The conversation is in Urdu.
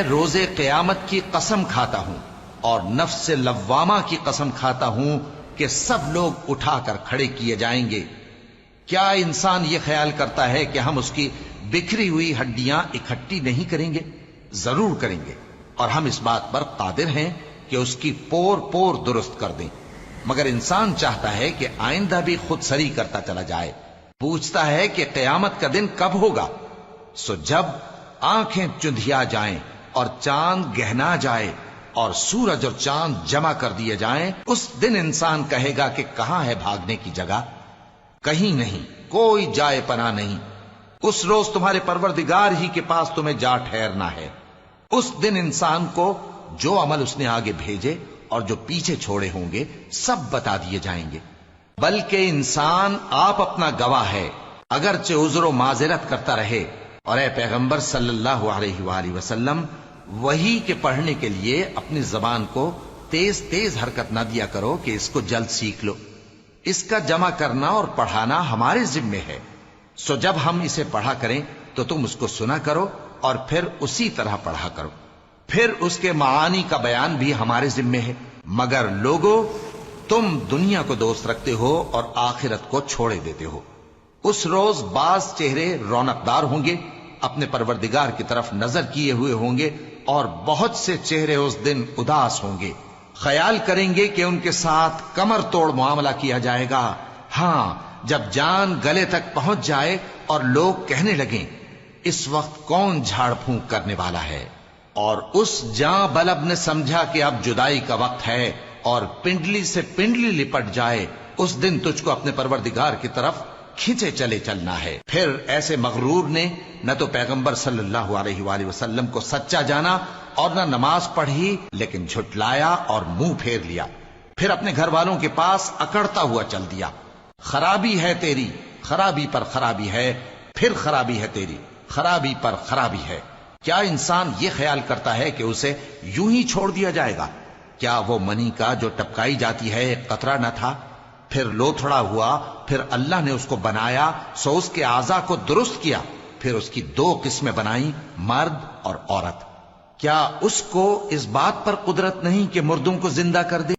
میں روز قیامت کی قسم کھاتا ہوں اور نفس لوامہ کی قسم کھاتا ہوں کہ سب لوگ اٹھا کر کھڑے کیے جائیں گے۔ کیا انسان یہ خیال کرتا ہے کہ ہم اس کی بکھری ہوئی ہڈیاں اکٹھی نہیں کریں گے؟ ضرور کریں گے، اور ہم اس بات پر قادر ہیں کہ اس کی پور پور درست کر دیں۔ مگر انسان چاہتا ہے کہ آئندہ بھی خود سری کرتا چلا جائے، پوچھتا ہے کہ قیامت کا دن کب ہوگا۔ سو جب آنکھیں چندھیا جائیں اور چاند گہنا جائے اور سورج اور چاند جمع کر دیے جائیں، اس دن انسان کہے گا کہ کہاں ہے بھاگنے کی جگہ؟ کہیں نہیں، کوئی جائے پناہ نہیں۔ اس روز تمہارے پروردگار ہی کے پاس تمہیں جا ٹھہرنا ہے۔ اس دن انسان کو جو عمل اس نے آگے بھیجے اور جو پیچھے چھوڑے ہوں گے سب بتا دیے جائیں گے۔ بلکہ انسان آپ اپنا گواہ ہے، اگرچہ عذر و معذرت کرتا رہے۔ اور اے پیغمبر صلی اللہ علیہ وآلہ وسلم، وحی کے پڑھنے کے لیے اپنی زبان کو تیز تیز حرکت نہ دیا کرو کہ اس کو جلد سیکھ لو۔ اس کا جمع کرنا اور پڑھانا ہمارے ذمے ہے۔ سو جب ہم اسے پڑھا کریں تو تم اس کو سنا کرو اور پھر اسی طرح پڑھا کرو۔ پھر اس کے معانی کا بیان بھی ہمارے ذمے ہے۔ مگر لوگو، تم دنیا کو دوست رکھتے ہو اور آخرت کو چھوڑے دیتے ہو۔ اس روز بعض چہرے رونقدار ہوں گے، اپنے پروردگار کی طرف نظر کیے ہوئے ہوں گے، اور بہت سے چہرے اس دن اداس ہوں گے، خیال کریں گے کہ ان کے ساتھ کمر توڑ معاملہ کیا جائے گا۔ ہاں، جب جان گلے تک پہنچ جائے اور لوگ کہنے لگیں اس وقت کون جھاڑ پھونک کرنے والا ہے، اور اس جاں بلب نے سمجھا کہ اب جدائی کا وقت ہے اور پنڈلی سے پنڈلی لپٹ جائے، اس دن تجھ کو اپنے پروردگار کی طرف کھینچے چلے چلنا ہے۔ پھر ایسے مغرور نے نہ تو پیغمبر صلی اللہ علیہ وآلہ وسلم کو سچا جانا اور نہ نماز پڑھی، لیکن جھٹلایا اور منہ پھیر لیا، پھر اپنے گھر والوں کے پاس اکڑتا ہوا چل دیا۔ خرابی ہے تیری، خرابی پر خرابی ہے، پھر خرابی ہے تیری، خرابی پر خرابی ہے۔ کیا انسان یہ خیال کرتا ہے کہ اسے یوں ہی چھوڑ دیا جائے گا؟ کیا وہ منی کا جو ٹپکائی جاتی ہے ایک قطرہ نہ تھا، پھر لوتھڑا ہوا، پھر اللہ نے اس کو بنایا، سو اس کے اعضاء کو درست کیا، پھر اس کی دو قسمیں بنائیں، مرد اور عورت۔ کیا اس کو اس بات پر قدرت نہیں کہ مردوں کو زندہ کر دے؟